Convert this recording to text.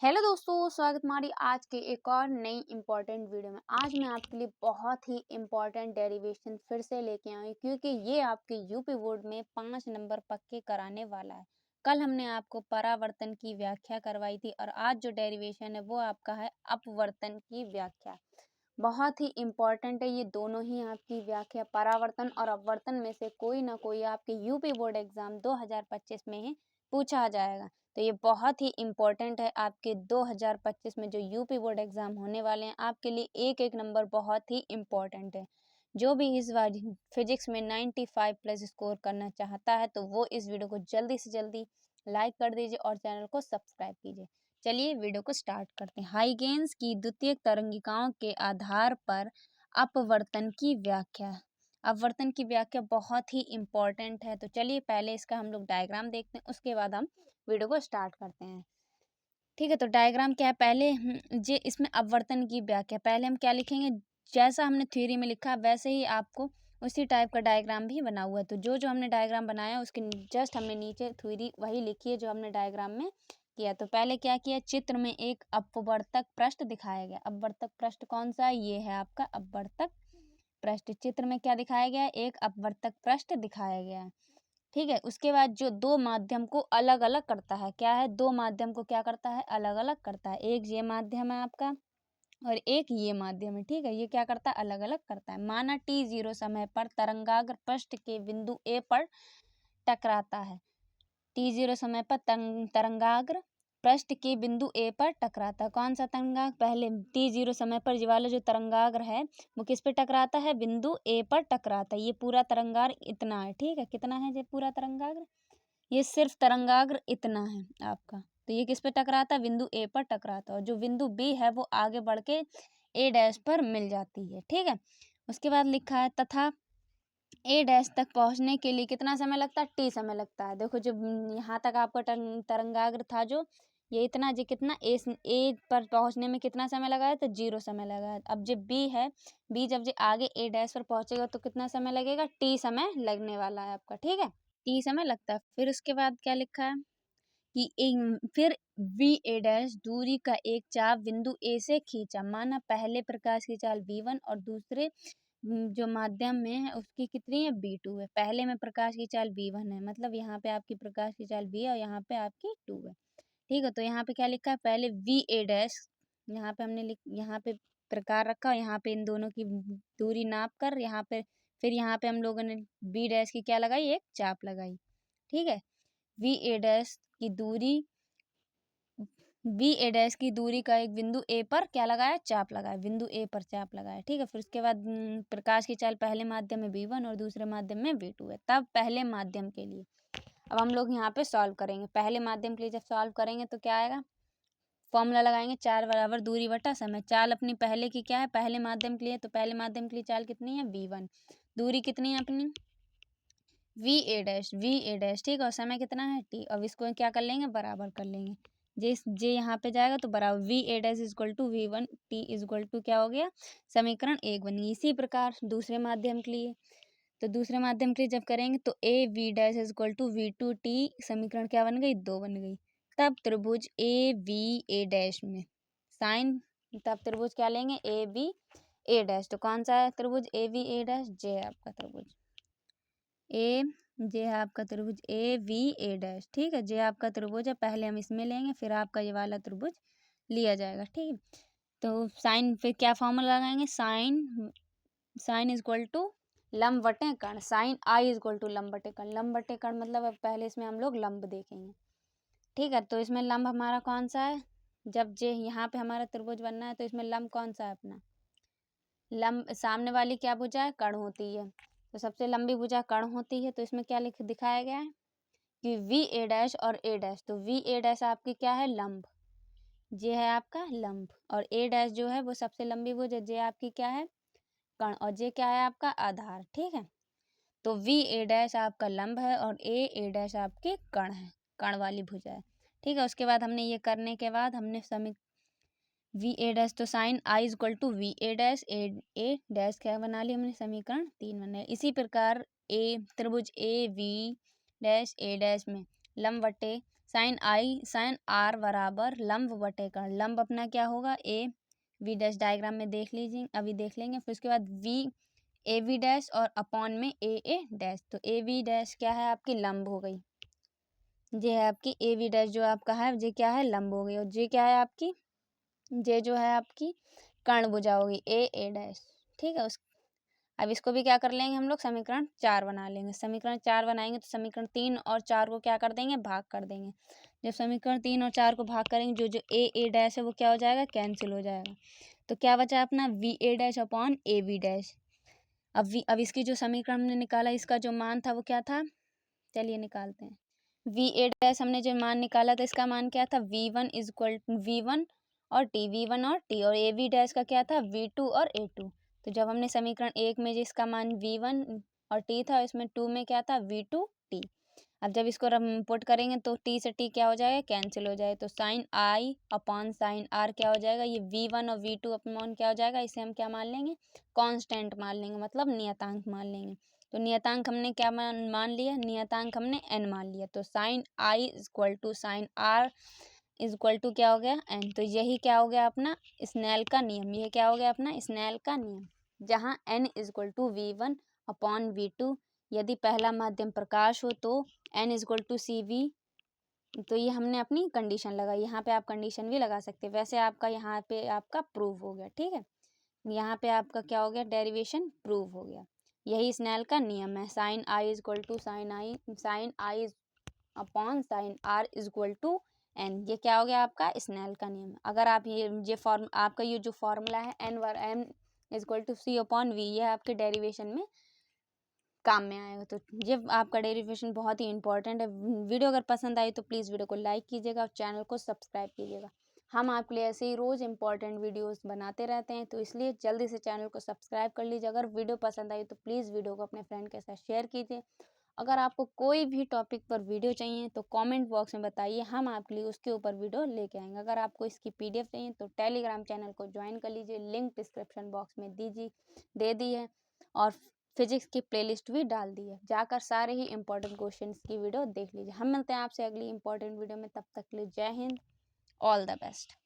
Hello दोस्तों, स्वागत हमारी आज के एक और नई इम्पोर्टेंट वीडियो में। आज मैं आपके लिए बहुत ही इम्पोर्टेंट डेरिवेशन फिर से लेके आई हूँ क्योंकि ये आपके यूपी बोर्ड में 5 नंबर पक्के कराने वाला है। कल हमने आपको परावर्तन की व्याख्या करवाई थी और आज जो डेरिवेशन है वो आपका है अपवर्तन की व्याख्या। बहुत ही इम्पोर्टेंट है ये दोनों ही आपकी व्याख्या। परावर्तन और अपवर्तन में से कोई ना कोई आपके यूपी बोर्ड एग्जाम 2025 में ही पूछा जाएगा। तो ये बहुत ही इम्पोर्टेंट है आपके 2025 में जो यूपी बोर्ड एग्जाम होने वाले हैं, आपके लिए एक एक नंबर बहुत ही इम्पोर्टेंट है। जो भी इस बार फिजिक्स में 95 प्लस स्कोर करना चाहता है तो वो इस वीडियो को जल्दी से जल्दी लाइक कर दीजिए और चैनल को सब्सक्राइब कीजिए। चलिए वीडियो को स्टार्ट करते हैं। हाइगेन्स की द्वितीयक तरंगिकाओं के आधार पर अपवर्तन की व्याख्या। अपवर्तन की व्याख्या बहुत ही इम्पोर्टेंट है। तो चलिए पहले इसका हम लोग डायग्राम देखते हैं, उसके बाद हम वीडियो को स्टार्ट करते हैं। ठीक है, तो डायग्राम क्या है, पहले जे इसमें अपवर्तन की व्याख्या पहले हम क्या लिखेंगे, जैसा हमने थ्योरी में लिखा वैसे ही आपको उसी टाइप का डायग्राम भी बना हुआ है। तो जो जो हमने डायग्राम बनाया उसके जस्ट हमने नीचे थ्योरी वही लिखी है जो हमने डायग्राम में किया। तो पहले क्या किया, चित्र में एक अपवर्तक पृष्ठ दिखाया गया। अपवर्तक पृष्ठ कौन सा है, ये है आपका अपवर्तक पृष्ठ। चित्र में क्या दिखाया गया है, एक अपवर्तक पृष्ठ दिखाया गया है। ठीक है, उसके बाद जो दो माध्यम को अलग अलग करता है, क्या है, दो माध्यम को क्या करता है, अलग अलग करता है। एक ये माध्यम है आपका और एक ये माध्यम है। ठीक है, ये क्या करता है, अलग अलग करता है। माना t0 समय पर तरंगाग्र पृष्ठ के बिंदु A पर टकराता है। t0 समय पर तरंगाग्र पृष्ठ के बिंदु A पर टकराता है। कौन सा तरंगाग्र, पहले t0 समय पर ये वाला जो तरंगाग्र है वो किस पे टकराता है, बिंदु A पर टकराता है। ये पूरा तरंगाग्र इतना है। ठीक है, कितना है ये पूरा तरंगाग्र, ये सिर्फ तरंगाग्र इतना है आपका। तो ये किस पे टकराता है, बिंदु A पर टकराता है और जो बिंदु B है वो आगे बढ़ के A डैश पर मिल जाती है। ठीक है, उसके बाद लिखा है तथा A डैश तक पहुंचने के लिए कितना समय लगता है, T समय लगता है। देखो जब यहाँ तक आपका तरंगाग्र था जो ये इतना, जी कितना A पर पहुंचने में कितना समय लगा है, तो 0 समय लगा है। अब जब B है, B जब आगे A डैश पर पहुंचेगा तो कितना समय लगेगा, T समय लगने वाला है आपका। ठीक है, T समय लगता है। फिर उसके बाद क्या लिखा है कि फिर वी ए डैश दूरी का एक चाप बिंदु ए से खींचा। माना पहले प्रकाश की चाल v1 और दूसरे जो माध्यम में है उसकी कितनी है, v2 है। पहले में प्रकाश की चाल v1 है, मतलब यहाँ पे आपकी प्रकाश की चाल v है और यहाँ पे आपकी 2 है। ठीक है, तो यहाँ पे क्या लिखा है, पहले वी ए डैश, यहाँ पे हमने यहाँ पे प्रकार रखा और यहाँ पे इन दोनों की दूरी नाप कर यहाँ पे फिर यहाँ पे हम लोगों ने बी डैश की क्या लगाई, एक चाप लगाई। ठीक है, वी ए डैश की दूरी, बी ए डैश की दूरी का एक बिंदु ए पर क्या लगाया, चाप लगाया, बिंदु ए पर चाप लगाया। ठीक है, फिर उसके बाद प्रकाश की चाल पहले माध्यम में v1 और दूसरे माध्यम में v2 है। तब पहले माध्यम के लिए अब हम लोग यहाँ पे सॉल्व करेंगे। पहले माध्यम के लिए जब सॉल्व करेंगे तो क्या आएगा, फॉर्मूला लगाएंगे, 4 बराबर दूरी बटा समय। चाल अपनी पहले की क्या है, पहले माध्यम के लिए, तो पहले माध्यम के लिए चाल कितनी है, v1। दूरी कितनी है अपनी, वी ए डैश। ठीक है, और समय कितना है, t। अब इसको क्या कर लेंगे, बराबर कर लेंगे। जे यहाँ पे जाएगा तो बराबर V A dash is equal to v1, t is equal to क्या हो गया, समीकरण 1 बन गई। इसी प्रकार दूसरे माध्यम के लिए, तो दूसरे माध्यम के लिए जब करेंगे तो A V dash is equal to v2 t, समीकरण क्या बन गई, 2 बन गई। तब त्रिभुज ए वी ए डैश में साइन, तब त्रिभुज क्या लेंगे, ए बी ए डैश। तो कौन सा है त्रिभुज ए वी ए डैश, जे है आपका त्रिभुज ए, जे है आपका त्रिभुज ए वी ए डैश। ठीक है, जे आपका त्रिभुज है, पहले हम इसमें लेंगे फिर आपका ये वाला त्रिभुज लिया जाएगा। ठीक है, तो साइन फिर क्या फॉर्मूला लगाएंगे, साइन इजक्वल टू लंब बटे कर्ण, साइन आई इजक्वल टू लंब बटे कर्ण। लंब बटे कर्ण मतलब अब पहले इसमें हम लोग लंब देखेंगे। ठीक है, तो इसमें लंब हमारा कौन सा है, जब जे यहाँ पे हमारा त्रिभुज बनना है तो इसमें लंब कौन सा है अपना, लंब सामने वाली क्या भुजा है, कर्ण होती है। तो सबसे लंबी भुजा कर्ण होती है, तो इसमें क्या लिख दिखाया गया है कि वी ए डैश और ए डैश। तो वी ए डैश आपकी क्या है, लंब, जे है आपका लंब, और ए डैश जो है वो सबसे लंबी भुजा, जे आपकी क्या है, कर्ण, और जे क्या है आपका आधार। ठीक है, तो वी ए डैश आपका लंब है और ए डैश आपके कर्ण है, कर्ण वाली भुजा है। ठीक है, उसके बाद हमने ये करने के बाद हमने वी ए डैश, तो sine I is equal to V A dash, A dash क्या बना लिया हमने, समीकरण 3 बना। इसी प्रकार ए त्रिभुज ए वी डैश ए डैश में लंब बटे साइन आर बराबर लंब बटे कर्ण। लंब अपना क्या होगा ए वी डैश, डायग्राम में देख लीजिए, अभी देख लेंगे। फिर उसके बाद वी ए वी डैश और अपॉन में ए डैश, तो ए वी डैश क्या है आपकी लंब हो गई, ये है आपकी ए वी डैश जो आपका है ये क्या है लंब हो गई, और ये क्या है आपकी, ये जो है आपकी कर्ण भुजा होगी ए डैश, ठीक है। उस अब इसको भी क्या कर लेंगे हम लोग, समीकरण 4 बना लेंगे। समीकरण 4 बनाएंगे तो समीकरण 3 और 4 को क्या कर देंगे, भाग कर देंगे। जब समीकरण 3 और 4 को भाग करेंगे, जो जो ए डैश है वो क्या हो जाएगा, कैंसिल हो जाएगा। तो क्या बचा अपना we A dash upon A V dash. अब इसकी जो समीकरण हमने निकाला, इसका जो मान था वो क्या था, चलिए निकालते हैं। वी ए डैश हमने जो मान निकाला था, इसका मान क्या था, V1 इज इक्वल V1 और टी, V1 और टी, और ए वी डैश का क्या था, V2 और A2। तो जब हमने समीकरण 1 में जिसका मान V1 और टी था, इसमें 2 में क्या था, V2 टी। अब जब इसको पुट करेंगे तो टी से टी क्या हो जाएगा, कैंसिल हो जाएगा। तो sine I upon sine R क्या हो जाएगा, ये V1 और V2 अपॉन क्या हो जाएगा, इसे हम क्या मान लेंगे, कांस्टेंट मान लेंगे, मतलब नियतांक मान लेंगे। तो नियतांक हमने क्या मान लिया, नियतांक हमने n मान लिया। तो sine I is equal to sine R is equal to क्या हो गया, n। तो यही क्या हो गया अपना स्नेल का नियम, ये क्या हो गया अपना स्नेल का नियम, जहाँ n is equal to V1 upon V2। यदि पहला माध्यम प्रकाश हो तो n is equal to CV। तो ये हमने अपनी कंडीशन लगाई, यहाँ पे आप कंडीशन भी लगा सकते हैं। वैसे आपका यहाँ पे आपका प्रूव हो गया, ठीक है। यहाँ पे आपका क्या हो गया, डेरिवेशन प्रूव हो गया। यही स्नेल का नियम है, sine I is equal to sine I upon sine R is equal to N. ये क्या हो गया आपका स्नेल का नियम। अगर आप ये फॉर्म आपका ये जो फॉर्मूला है N is equal to C upon V, ये आपके डेरिवेशन में काम में आएगा। तो ये आपका डेरिवेशन बहुत ही इंपॉर्टेंट है। वीडियो अगर पसंद आई तो प्लीज़ वीडियो को लाइक कीजिएगा और चैनल को सब्सक्राइब कीजिएगा। हम आपके लिए ऐसे ही रोज़ इंपॉर्टेंट वीडियोस बनाते रहते हैं, तो इसलिए जल्दी से चैनल को सब्सक्राइब कर लीजिए। अगर वीडियो पसंद आई तो प्लीज़ वीडियो को अपने फ्रेंड के साथ शेयर कीजिए। अगर आपको कोई भी टॉपिक पर वीडियो चाहिए तो कमेंट बॉक्स में बताइए, हम आपके लिए उसके ऊपर वीडियो लेके आएंगे। अगर आपको इसकी PDF चाहिए तो टेलीग्राम चैनल को ज्वाइन कर लीजिए, लिंक डिस्क्रिप्शन बॉक्स में दे दी है, और फिजिक्स की प्लेलिस्ट भी डाल दी है, जाकर सारे ही इंपॉर्टेंट क्वेश्चंस की वीडियो देख लीजिए। हम मिलते हैं आपसे अगली इंपॉर्टेंट वीडियो में, तब तक के लिए जय हिंद, ऑल द बेस्ट।